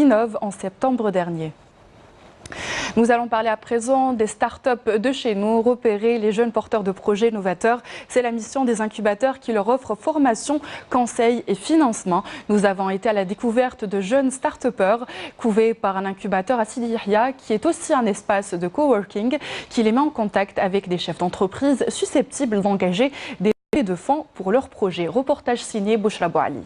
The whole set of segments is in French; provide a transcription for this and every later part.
Innov en septembre dernier. Nous allons parler à présent des startups de chez nous, repérer les jeunes porteurs de projets novateurs. C'est la mission des incubateurs qui leur offrent formation, conseil et financement. Nous avons été à la découverte de jeunes start-upers couvés par un incubateur à Sidi Yahia qui est aussi un espace de coworking qui les met en contact avec des chefs d'entreprise susceptibles d'engager des levées de fonds pour leurs projets. Reportage signé Bouchra Bouali.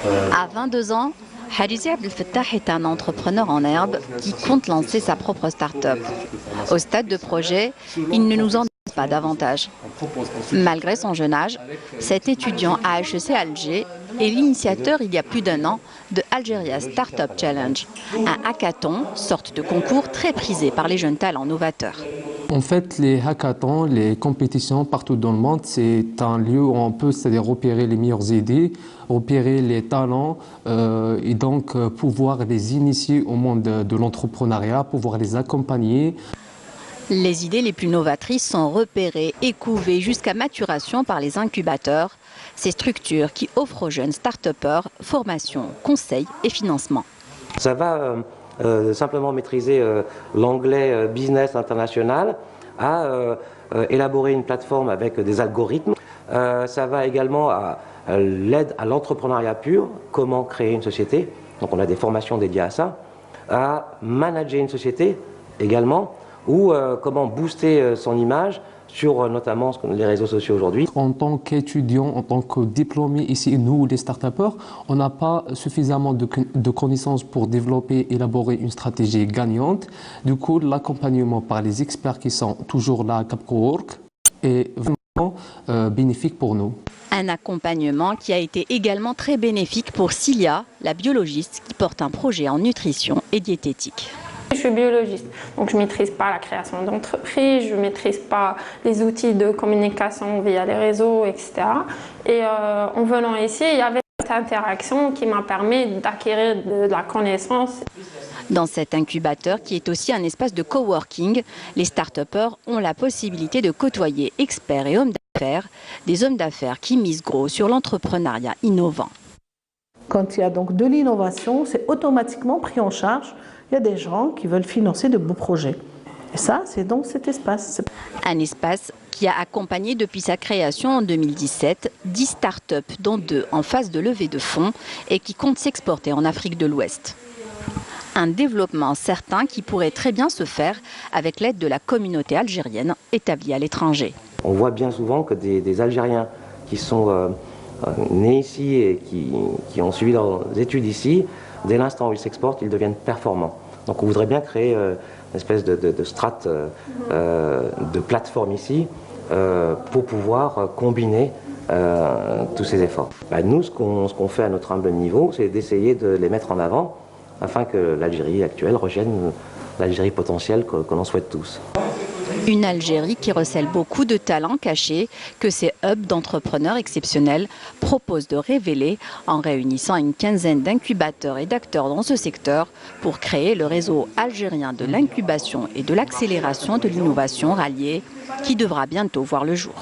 À 22 ans, Harizi Abdelfattah est un entrepreneur en herbe qui compte lancer sa propre start-up. Au stade de projet, il ne nous en dit pas davantage. Malgré son jeune âge, cet étudiant à HEC Alger est l'initiateur il y a plus d'un an de Algeria Startup Challenge, un hackathon, sorte de concours très prisé par les jeunes talents novateurs. En fait, les hackathons, les compétitions partout dans le monde, c'est un lieu où on peut, c'est-à-dire repérer les meilleures idées, repérer les talents et donc pouvoir les initier au monde de l'entrepreneuriat, pouvoir les accompagner. Les idées les plus novatrices sont repérées et couvées jusqu'à maturation par les incubateurs, ces structures qui offrent aux jeunes start-upers formation, conseil et financement. Ça va simplement maîtriser l'anglais business international, à élaborer une plateforme avec des algorithmes. Ça va également à l'aide à l'entrepreneuriat pur, comment créer une société, donc on a des formations dédiées à ça, à manager une société également, ou comment booster son image sur notamment les réseaux sociaux aujourd'hui. En tant qu'étudiant, en tant que diplômé ici, nous les start-upers, on n'a pas suffisamment de connaissances pour développer, élaborer une stratégie gagnante. Du coup, l'accompagnement par les experts qui sont toujours là à CapCowork est vraiment bénéfique pour nous. Un accompagnement qui a été également très bénéfique pour Cilia, la biologiste qui porte un projet en nutrition et diététique. Je suis biologiste, donc je ne maîtrise pas la création d'entreprise, je ne maîtrise pas les outils de communication via les réseaux, etc. Et en venant ici, il y avait cette interaction qui m'a permis d'acquérir de la connaissance. Dans cet incubateur, qui est aussi un espace de coworking, les start-upers ont la possibilité de côtoyer experts et hommes d'affaires, des hommes d'affaires qui misent gros sur l'entrepreneuriat innovant. Quand il y a donc de l'innovation, c'est automatiquement pris en charge. Il y a des gens qui veulent financer de beaux projets. Et ça, c'est donc cet espace. Un espace qui a accompagné depuis sa création en 2017 10 start-up, dont 2 en phase de levée de fonds et qui comptent s'exporter en Afrique de l'Ouest. Un développement certain qui pourrait très bien se faire avec l'aide de la communauté algérienne établie à l'étranger. On voit bien souvent que des Algériens qui sont nés ici et qui ont suivi leurs études ici, dès l'instant où ils s'exportent, ils deviennent performants. Donc on voudrait bien créer une espèce de strate, de plateforme ici, pour pouvoir combiner tous ces efforts. Nous, ce qu'on fait à notre humble niveau, c'est d'essayer de les mettre en avant, afin que l'Algérie actuelle rejoigne l'Algérie potentielle que l'on souhaite tous. Une Algérie qui recèle beaucoup de talents cachés que ces hubs d'entrepreneurs exceptionnels proposent de révéler en réunissant une quinzaine d'incubateurs et d'acteurs dans ce secteur pour créer le réseau algérien de l'incubation et de l'accélération de l'innovation ralliée qui devra bientôt voir le jour.